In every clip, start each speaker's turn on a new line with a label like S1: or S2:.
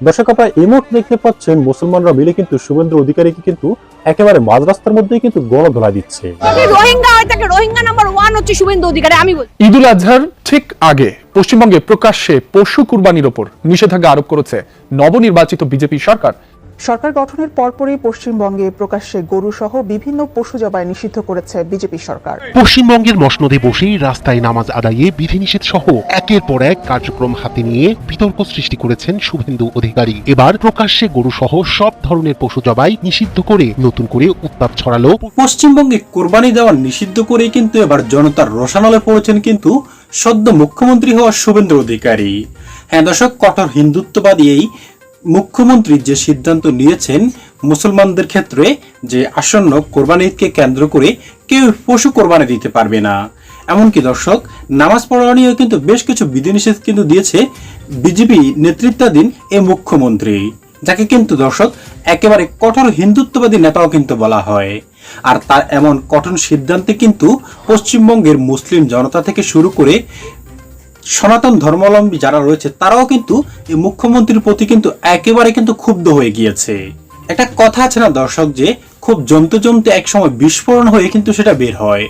S1: দর্শক আপনারা এই মুহূর্তে দেখতে পাচ্ছেন মুসলমানরা মিলে কিন্তু শুভেন্দু অধিকারীকে কিন্তু একেবারে মাঝ রাস্তার মধ্যেই কিন্তু গণধোলাই দিচ্ছে।
S2: রোহিঙ্গা হয় তাকে রোহিঙ্গা নাম্বার 1 হচ্ছে শুভেন্দু অধিকারী। আমি বলি
S3: ঈদুল আজহার ঠিক আগে পশ্চিমবঙ্গে প্রকাশ্যে পশু কুরবানির ওপর নিষেধাজ্ঞা আরোপ করেছে নবনির্বাচিত বিজেপি সরকার।
S4: সরকার গঠনের পরপরই পশ্চিমবঙ্গে প্রকাশ্যে গরু সহ বিভিন্ন পশু জবাই নিষিদ্ধ করেছে বিজেপি সরকার।
S5: পশ্চিমবঙ্গের মসনদে বসেই রাস্তায় নামাজ আদায়ে বিধিনিষেধ সহ একের পর এক কার্যক্রম হাতে নিয়ে বিতর্ক সৃষ্টি করেছেন শুভেন্দু অধিকারী। এবার প্রকাশ্যে গরু সহ সব ধরনের পশু জবাই নিষিদ্ধ করে নতুন করে উত্তাপ ছড়ালো।
S1: পশ্চিমবঙ্গে কোরবানি দেওয়া নিষিদ্ধ করেই কিন্তু এবার জনতার রোষানলে পড়েছেন কিন্তু সদ্য মুখ্যমন্ত্রী হওয়া শুভেন্দু অধিকারী। হ্যাঁ দর্শক, কঠোর হিন্দুত্ববাদী এই মুখ্যমন্ত্রী যে সিদ্ধান্ত নিয়েছেন মুসলমানদের ক্ষেত্রে যে আসন্ন কোরবানি ঈদকে কেন্দ্র করে কেউ পশু কোরবানি দিতে পারবে না, এমনকি দর্শক নামাজ পড়া নিয়েও কিন্তু বেশ কিছু বিধিনিষেধ কিন্তু দিয়েছে বিজেপি নেতৃত্বাধীন এই মুখ্যমন্ত্রী, যাকে কিন্তু দর্শক একেবারে কঠোর হিন্দুত্ববাদী নেতাও কিন্তু বলা হয়। আর তার এমন কঠোর সিদ্ধান্তে কিন্তু পশ্চিমবঙ্গের মুসলিম জনতা থেকে শুরু করে সনাতন ধর্মাবলম্বী যারা রয়েছে তারাও কিন্তু এই মুখ্যমন্ত্রীর প্রতি কিন্তু একেবারে কিন্তু ক্ষুব্ধ হয়ে গিয়েছে। একটা কথা আছে না দর্শক, যে খুব জমতে জমতে এক সময় বিস্ফোরণ হয়ে কিন্তু সেটা বের হয়,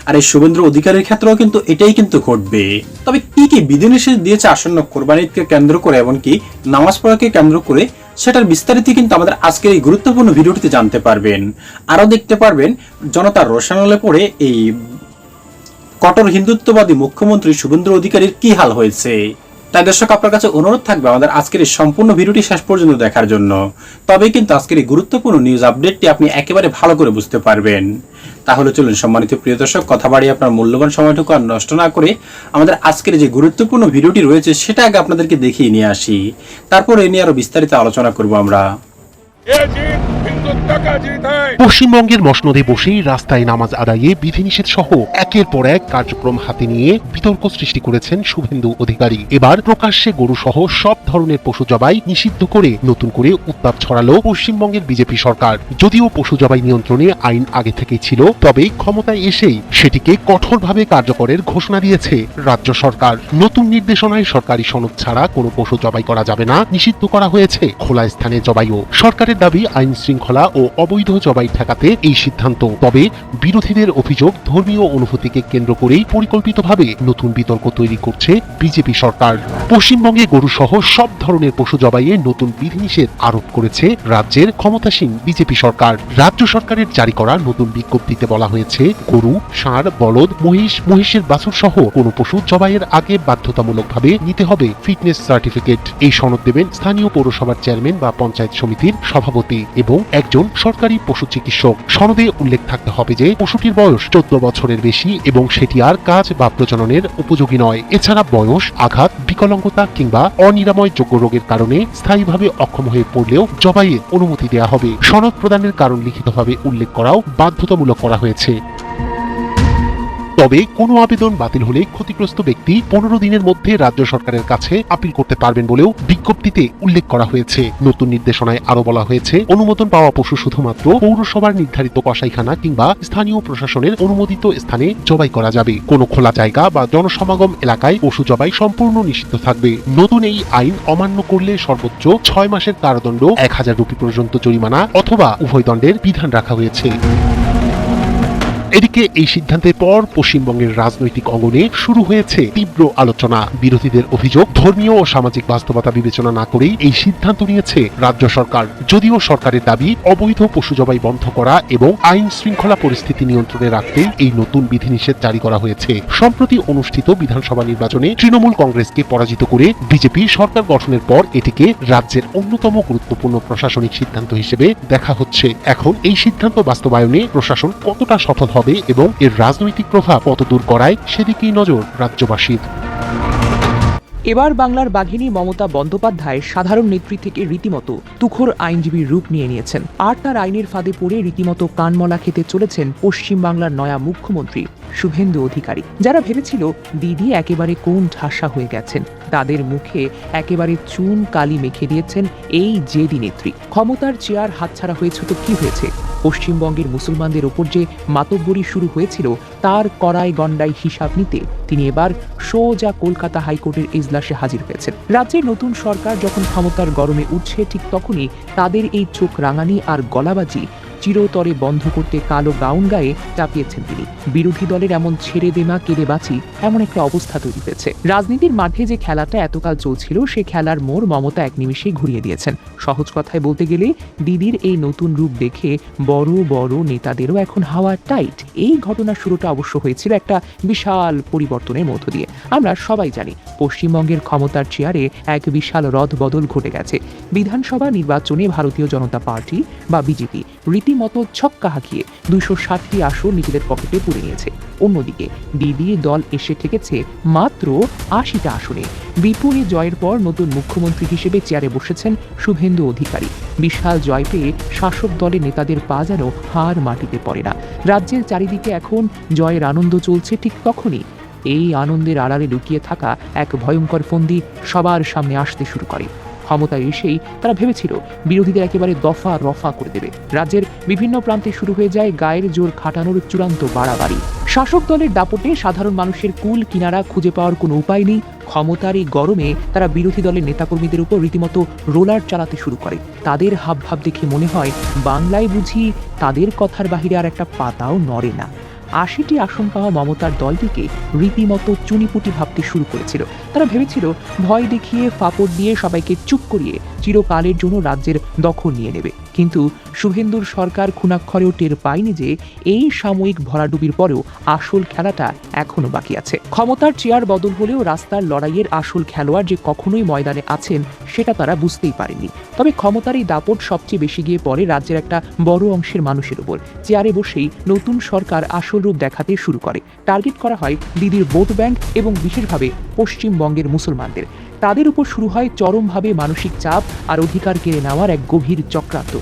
S1: আর এই শুভেন্দু অধিকারীর ক্ষেত্রেও কিন্তু এটাই কিন্তু ঘটবে। তবে কি কি বিধিনিষেধ দিয়েছে আসন্ন কোরবানি ঈদকে কেন্দ্র করে এমনকি নামাজ পড়াকে কেন্দ্র করে, সেটার বিস্তারিত কিন্তু আমাদের আজকের এই গুরুত্বপূর্ণ ভিডিওটিতে জানতে পারবেন। আরো দেখতে পারবেন জনতার রোষানলে পড়ে এই কঠোর হিন্দুত্ববাদী মুখ্যমন্ত্রী শুভেন্দু অধিকারীর কি হাল হয়েছে। তাই দর্শক আপনার কাছে অনুরোধ থাকবে আমাদের আজকের এই সম্পূর্ণ ভিডিওটি শেষ পর্যন্ত দেখার জন্য, তবেই কিন্তু আজকের এই গুরুত্বপূর্ণ নিউজ আপডেটটি আপনি একেবারে ভালো করে বুঝতে পারবেন। তাহলে চলুন সম্মানিত প্রিয় দর্শক, কথা বাড়িয়ে আপনার মূল্যবান সময়টুকু আর নষ্ট না করে আমাদের আজকের যে গুরুত্বপূর্ণ ভিডিওটি রয়েছে সেটা আগে আপনাদেরকে দেখিয়ে নিয়ে আসি, তারপর এ নিয়ে আরো বিস্তারিত আলোচনা করব আমরা।
S5: পশ্চিমবঙ্গের মসনদে বসেই রাস্তায় নামাজ আদায়ে বিধিনিষেধ সহ একের পর এক কার্যক্রম হাতে নিয়ে বিতর্ক সৃষ্টি করেছেন শুভেন্দু অধিকারী। এবার প্রকাশ্যে গরু সহ সব ধরনের পশু জবাই নিষিদ্ধ করে নতুন করে উত্তাপ ছড়ালো পশ্চিমবঙ্গের বিজেপি সরকার। যদিও পশু জবাই নিয়ন্ত্রণে আইন আগে থেকেই ছিল, তবে ক্ষমতায় এসেই সেটিকে কঠোরভাবে কার্যকরের ঘোষণা দিয়েছে রাজ্য সরকার। নতুন নির্দেশনায় সরকারি সনদ ছাড়া কোনো পশু জবাই করা যাবে না, নিষিদ্ধ করা হয়েছে খোলা স্থানে জবাইও। সরকারের দাবি আইন শৃঙ্খলা ও অবৈধ জবাই ঠেকাতে এই সিদ্ধান্ত। তবে বিরোধীদের অভিযোগ ধর্মীয় অনুভূতিকে কেন্দ্র করেই পরিকল্পিতভাবে নতুন বিতর্ক তৈরি করছে বিজেপি সরকার। পশ্চিমবঙ্গে গরু সহ সব ধরনের পশু জবাইয়ে নতুন বিধিনিষেধ আরোপ করেছে রাজ্যের ক্ষমতাসীন বিজেপি সরকার। রাজ্য সরকারের জারি করা নতুন বিজ্ঞপ্তিতে বলা হয়েছে, গরু, ষাঁড়, বলদ, মহিষের বাছুর সহ কোনো পশু জবাইয়ের আগে বাধ্যতামূলকভাবে নিতে হবে ফিটনেস সার্টিফিকেট। এই সনদ দেবেন স্থানীয় পৌরসভার চেয়ারম্যান বা পঞ্চায়েত সমিতির সভাপতি এবং একজন সরকারি পশু চিকিৎসক। সনদে উল্লেখ থাকতে হবে যে পশুটির বয়স 14 বছরের বেশি এবং সেটি আর কাজ বা প্রজননের উপযোগী নয়। এছাড়া বয়স, আঘাত, বিকলাঙ্গতা কিংবা অনিরাময়যোগ্য রোগের কারণে স্থায়ীভাবে অক্ষম হয়ে পড়লেও জবাইয়ের অনুমতি দেওয়া হবে। সনদ প্রদানের কারণ লিখিতভাবে উল্লেখ করাও বাধ্যতামূলক করা হয়েছে। তবে কোনো আবেদন বাতিল হলে ক্ষতিগ্রস্ত ব্যক্তি 15 দিনের মধ্যে রাজ্য সরকারের কাছে আপিল করতে পারবেন বলেও বিজ্ঞপ্তিতে উল্লেখ করা হয়েছে। নতুন নির্দেশনায় আরো বলা হয়েছে, অনুমোদন পাওয়া পশু শুধুমাত্র পৌরসভার নির্ধারিত কসাইখানা কিংবা স্থানীয় প্রশাসনের অনুমোদিত স্থানে জবাই করা যাবে। কোনো খোলা জায়গা বা জনসমাগম এলাকায় পশু জবাই সম্পূর্ণ নিষিদ্ধ থাকবে। নতুন এই আইন অমান্য করলে সর্বোচ্চ 6 মাসের কারাদণ্ড, 1000 রুপি পর্যন্ত জরিমানা অথবা উভয় দণ্ডের বিধান রাখা হয়েছে। এদিকে এই সিদ্ধান্তের পর পশ্চিমবঙ্গের রাজনৈতিক অঙ্গনে শুরু হয়েছে তীব্র আলোচনা। বিরোধীদের অভিযোগ, ধর্মীয় ও সামাজিক বাস্তবতা বিবেচনা না করেই এই সিদ্ধান্ত নিয়েছে রাজ্য সরকার। যদিও সরকারের দাবি অবৈধ পশু জবাই বন্ধ করা এবং আইন শৃঙ্খলা পরিস্থিতি নিয়ন্ত্রণে রাখতে এই নতুন বিধিনিষেধ জারি করা হয়েছে। সম্প্রতি অনুষ্ঠিত বিধানসভা নির্বাচনে তৃণমূল কংগ্রেসকে পরাজিত করে বিজেপি সরকার গঠনের পর এটিকে রাজ্যের অন্যতম গুরুত্বপূর্ণ প্রশাসনিক সিদ্ধান্ত হিসেবে দেখা হচ্ছে। এখন এই সিদ্ধান্ত বাস্তবায়নে প্রশাসন কতটা সফল হবে এবং এর রাজনৈতিক প্রভাব কতদূর করায় সেদিকেই নজর রাজ্যবাসীর।
S6: এবার বাংলার বাঘিনী মমতা বন্দ্যোপাধ্যায় সাধারণ নেত্রী থেকে রীতিমতো তুখোর আইনজীবীর রূপ নিয়েছেন। আর তার আইনের ফাঁদে পড়ে রীতিমতো কানমলা খেতে চলেছেন পশ্চিম বাংলার নয়া মুখ্যমন্ত্রী শুভেন্দু অধিকারী। যারা ভেবেছিল দিদি একেবারে কোন ঠাসা হয়ে গেছেন, তাদের মুখে একেবারে চুন কালি মেখে দিয়েছেন এই জেডি নেত্রী। ক্ষমতার চেয়ার হাতছাড়া হয়েছে তো কি হয়েছে, পশ্চিমবঙ্গের মুসলমানদের ওপর যে মাতব্বরি শুরু হয়েছিল তার কড়াই গণ্ডাই হিসাব নিতে তিনি এবার সোজা কলকাতা হাইকোর্টের এজলাসে হাজির হয়েছেন। রাজ্যের নতুন সরকার যখন ক্ষমতার গরমে উঠছে ঠিক তখনই তাদের এই চোখ রাঙানি আর গলাবাজি চিরতরে বন্ধ করতে কালো গাউন গায়ে চাপিয়েছেন তিনি। বিরোধী দলের এমন ছেড়ে দেমা কেড়ে বাঁচি এমন একটা অবস্থা তৈরি হয়েছে। রাজনীতির মাঠে যে খেলাটা এতকাল চলছিল সে খেলার মোড় মমতা এক নিমিষেই ঘুরিয়ে দিয়েছেন। সহজ কথায় বলতে গেলে দিদির এই নতুন রূপ দেখে বড় বড় নেতাদেরও এখন হাওয়া টাইট। এই ঘটনার শুরুটা অবশ্য হয়েছিল একটা বিশাল পরিবর্তনের মধ্য দিয়ে। আমরা সবাই জানি পশ্চিমবঙ্গের ক্ষমতার চেয়ারে এক বিশাল রদ বদল ঘটে গেছে। বিধানসভা নির্বাচনে ভারতীয় জনতা পার্টি বা বিজেপি রীতিমতো ছক্কা হাঁকিয়ে 260টি আসন নিজেদের পকেটে পুরে নিয়েছে। অন্যদিকে দিদি দল এসে ঠেকেছে মাত্র 80টা আসনে। বিপুল জয়ের পর নতুন মুখ্যমন্ত্রী হিসেবে চেয়ারে বসেছেন শুভেন্দু অধিকারী। বিশাল জয় পেয়ে শাসক দলের নেতাদের পা যেন হার মাটিতে পড়ে না। রাজ্যের চারিদিকে এখন জয়ের আনন্দ চলছে, ঠিক তখনই এই আনন্দের আড়ালে লুকিয়ে থাকা এক ভয়ঙ্কর ফন্দি সবার সামনে আসতে শুরু করে। ক্ষমতায় এসেই তারা ভেবেছিল বিরোধীদের একেবারে দফা রফা করে দেবে। রাজ্যের বিভিন্ন প্রান্তে শুরু হয়ে যায় গায়ের জোর খাটানোর চূড়ান্ত বাড়াবাড়ি। শাসক দলের দাপটে সাধারণ মানুষের কুল কিনারা খুঁজে পাওয়ার কোনো উপায় নেই। ক্ষমতার এই গরমে তারা বিরোধী দলের নেতাকর্মীদের উপর রীতিমতো রোলার চালাতে শুরু করে। তাদের হাবভাব দেখে মনে হয় বাংলায় বুঝি তাদের কথার বাহিরে আর একটা পাতাও নড়ে না। 80টি আসন পাওয়া মমতার দলটিকে রীতিমতো চুনিপুটি ভাবতে শুরু করেছিল। তারা ভেবেছিল ভয় দেখিয়ে ফাপড় দিয়ে সবাইকে চুপ করিয়ে চিরকালের জন্য রাজ্যের দখল নিয়ে নেবে। কিন্তু শুভেন্দুর সরকার খুনাক্ষরেও টের পায়নি যে এই সাময়িক ভরাডুবির পরেও আসল খেলাটা এখনো বাকি আছে। ক্ষমতার চেয়ার বদল হলেও রাস্তার লড়াইয়ের আসল খেলোয়াড় যে কখনোই ময়দানে আছেন সেটা তারা বুঝতেই পারেনি। তবে ক্ষমতার এই দাপট সবচেয়ে বেশি গিয়ে পড়ে রাজ্যের একটা বড় অংশের মানুষের উপর। চেয়ারে বসেই নতুন সরকার আসল রূপ দেখাতে শুরু করে। টার্গেট করা হয় দিদির ভোট ব্যাংক এবং বিশেষভাবে পশ্চিমবঙ্গের মুসলমানদের। তাদের উপর শুরু হয় চরমভাবে মানসিক চাপ আর অধিকার কেড়ে নেওয়ার এক গভীর চক্রান্ত।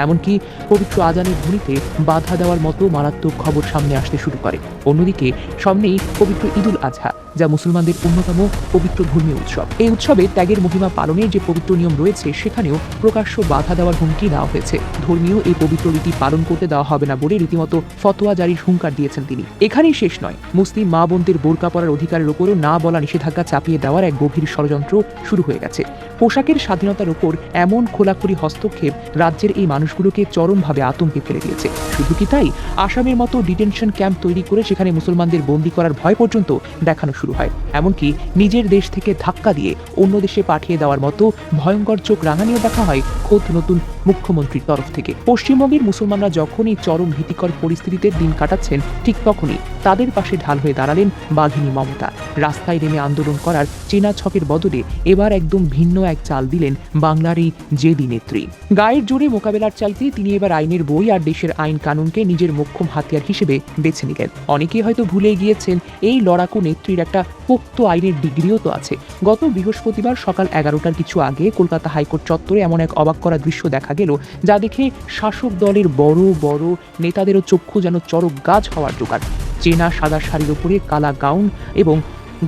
S6: এমনকি পবিত্র আজানের ধ্বনিতে বাধা দেওয়ার মতো মারাত্মক খবর সামনে আসতে শুরু করে। অন্যদিকে সামনেই পবিত্র ঈদুল আজহা, যা মুসলমানদের অন্যতম পবিত্র ধর্মীয় উৎসব। এই উৎসবে ত্যাগের মহিমা পালনের যে পবিত্র নিয়ম রয়েছে সেখানেও প্রকাশ্য বাধা দেওয়ার হুমকি দেওয়া হয়েছে। ধর্মীয় এই পবিত্র রীতি পালন করতে দেওয়া হবে না বলে রীতিমতো ফতোয়া জারির হুঙ্কার দিয়েছেন তিনি। এখানেই শেষ নয়, মুসলিম মা বোনদের বোরকা পরার অধিকারের উপরও না বলা নিষেধাজ্ঞা চাপিয়ে দেওয়ার এক গভীর ষড়যন্ত্র শুরু হয়ে গেছে। পোশাকের স্বাধীনতার উপর এমন খোলাখুলি হস্তক্ষেপ রাজ্যের এই মানুষগুলোকে চরমভাবে আতঙ্কে ফেলে দিয়েছে। শুধু কি তাই, আসামের মতো ডিটেনশন ক্যাম্প তৈরি করে সেখানে মুসলমানদের বন্দী করার ভয় পর্যন্ত দেখানো শুরু হয়। এমনকি নিজের দেশ থেকে ধাক্কা দিয়ে অন্য দেশে পাঠিয়ে দেওয়ার মতো ভয়ঙ্কর চোখ রাঙানিও দেখা হয় খোদ নতুন মুখ্যমন্ত্রীর তরফ থেকে। পশ্চিমবঙ্গের মুসলমানরা যখনই চরম ভীতিকর পরিস্থিতিতে দিন কাটাচ্ছেন ঠিক তখনই তাদের পাশে ঢাল হয়ে দাঁড়ালেন বাঘিনী মমতা। রাস্তায় নেমে আন্দোলন করার চেনা ছকের বদলে এবার একদম ভিন্ন এক চাল দিলেন বাংলার এই জেদি নেত্রী। গায়ের জোরে মোকাবেলার চাইতে তিনি এবার আইনের বই আর দেশের আইন কানুনকে নিজের মোক্ষম হাতিয়ার হিসেবে বেছে নিলেন। অনেকেই হয়তো ভুলে গিয়েছেন এই লড়াকু নেত্রীর একটা পোক্ত আইনের ডিগ্রিও তো আছে। গত বৃহস্পতিবার সকাল 11টার কিছু আগে কলকাতা হাইকোর্ট চত্বরে এমন এক অবাক করা দৃশ্য দেখা গেল, যা দেখে শাসক দলের বড় বড় নেতাদেরও চক্ষু যেন চরক গাছ হওয়ার জোগাড়। চেনা সাদা শাড়ির উপরে কালা গাউন এবং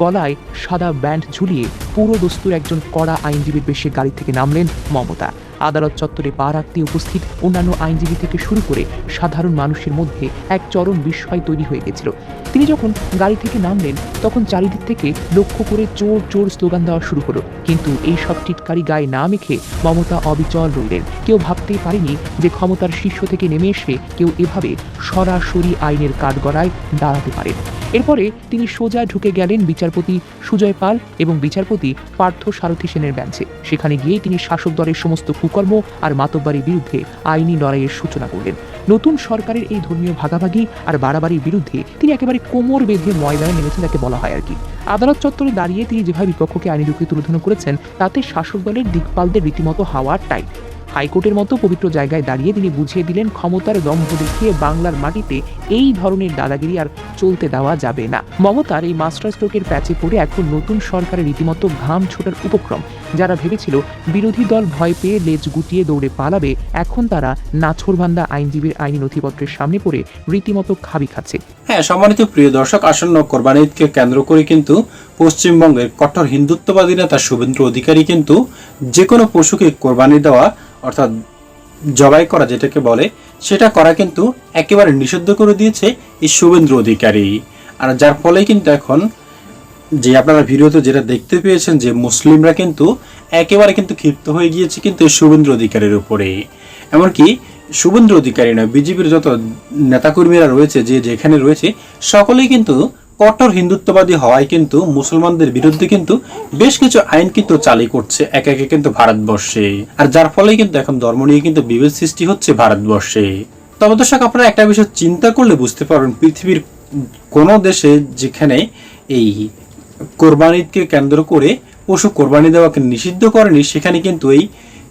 S6: গলায় সাদা ব্যান্ড ঝুলিয়ে পুরো দস্তুর একজন কড়া আইনজীবীর বেশে গাড়ি থেকে নামলেন মমতা। আদালত চত্বরে পা রাখতে উপস্থিত অন্যান্য আইনজীবী থেকে শুরু করে সাধারণ মানুষের মধ্যে এক চরম বিস্ময় তৈরি হয়ে গেছিল। তিনি যখন গাড়ি থেকে নামলেন তখন চারিদিক থেকে লক্ষ্য করে চোর চোর স্লোগান দেওয়া শুরু হলো। কিন্তু এই সব টিটকারি গায়ে না মেখে মমতা অবিচল রইলেন। কেউ ভাবতেই পারেনি যে ক্ষমতার শীর্ষ থেকে নেমে এসে কেউ এভাবে সরাসরি আইনের কাঠগড়ায় দাঁড়াতে পারেন। এরপরে তিনি সোজা ঢুকে গেলেন বিচারপতি সুজয় পাল এবং বিচারপতি পার্থ সারথী সেনের বেঞ্চে। সেখানে গিয়ে তিনি শাসক দলের সমস্ত কুকর্ম আর মাতব্বারির বিরুদ্ধে আইনি লড়াইয়ের সূচনা করলেন। নতুন সরকারের এই ধর্মীয় ভাগাভাগি আর বাড়াবাড়ির বিরুদ্ধে তিনি একেবারে কোমর বেঁধে ময়দানে নেমেছেন, তাকে বলা হয় আর কি। আদালত চত্বরে দাঁড়িয়ে তিনি যেভাবে বিপক্ষকে আইনি রূপে তুলে ধরে করেছেন তাতে শাসক দলের দিকপালদের রীতিমতো হাওয়া টাইট। হাইকোর্টের মতো পবিত্র জায়গায় দাঁড়িয়ে তিনি বুঝিয়ে দিলেন ক্ষমতার দম্ভ দেখিয়ে বাংলার মাটিতে এই ধরনের দাদাগিরি আর চলতে দেওয়া যাবে না। মমতার এই মাস্টার স্ট্রোকের প্যাচে পড়ে এখন নতুন সরকারের রীতিমতো ঘাম ছোটার উপক্রম। যারা ভেবেছিল বিরোধী দল ভয় পেয়ে লেজ গুটিয়ে দৌড়ে পালাবে, এখন তারা নাছোড়বান্দা আইনজীবীর আইনি নথিপত্রের সামনে পড়ে রীতিমতো খাবি খাচ্ছে।
S1: হ্যাঁ, সম্মানিত প্রিয় দর্শক, আসন্ন কোরবানি ঈদকে কেন্দ্র করে কিন্তু পশ্চিমবঙ্গের কট্টর হিন্দুত্ববাদী নেতা শুভেন্দু অধিকারী কিন্তু যে কোনো পশুকে কোরবানি দেওয়া অর্থাৎ জবাই করা যেটাকে বলে, সেটা করা কিন্তু একেবারে নিষিদ্ধ করে দিয়েছে এই শুভেন্দু অধিকারী। আর যার ফলে কিন্তু এখন যে আপনারা ভিডিওতে যেটা দেখতে পেয়েছেন যে মুসলিমরা কিন্তু একেবারে কিন্তু ক্ষিপ্ত হয়ে গিয়েছে কিন্তু এই শুভেন্দু অধিকারীর উপরে। এমনকি শুভেন্দু অধিকারী নয়, বিজেপির যত নেতাকর্মীরা রয়েছে যে যেখানে রয়েছে সকলেই কিন্তু কট্টর হিন্দুত্ববাদী হওয়ায় কিন্তু মুসলমানদের বিরুদ্ধে কিন্তু বেশ কিছু আইন কিন্তু চালু করছে একে একে কিন্তু ভারতবর্ষে। আর যার ফলে কিন্তু এখন ধর্ম নিয়ে কিন্তু বিভেদ সৃষ্টি হচ্ছে ভারতবর্ষে। তবে দর্শক, আপনারা একটা বিষয় চিন্তা করলে বুঝতে পারবেন, পৃথিবীর কোনো দেশে যেখানে এই কোরবানিকে কেন্দ্র করে পশু কোরবানি দেওয়াকে নিষিদ্ধ করেনি, সেখানে কিন্তু এই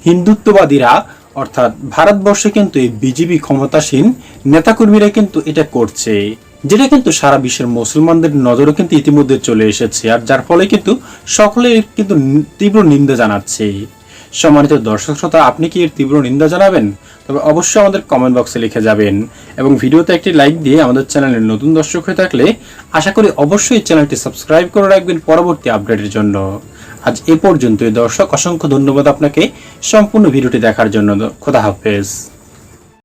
S1: হিন্দুত্ববাদীরা অর্থাৎ ভারতবর্ষে কিন্তু এই বিজেপি ক্ষমতাসীন নেতাকর্মীরা কিন্তু এটা করছে, যেটা কিন্তু সারা বিশ্বের মুসলমানদের নজরে কিন্তু ইতিমধ্যে চলে এসেছে। আর যার ফলে কিন্তু সকলে কিন্তু তীব্র নিন্দা জানাচ্ছে। সম্মানিত দর্শক শ্রোতা, আপনি কি এর তীব্র নিন্দা জানাবেন? তবে অবশ্যই আমাদের কমেন্ট বক্সে লিখে যাবেন এবং ভিডিওতে একটি লাইক দিয়ে আমাদের চ্যানেলের নতুন দর্শক হয়ে থাকলে আশা করি অবশ্যই চ্যানেলটি সাবস্ক্রাইব করে রাখবেন পরবর্তী আপডেটের জন্য। আজ এ পর্যন্তই দর্শক, অসংখ্য ধন্যবাদ আপনাকে সম্পূর্ণ ভিডিওটি দেখার জন্য। খোদা হাফেজ।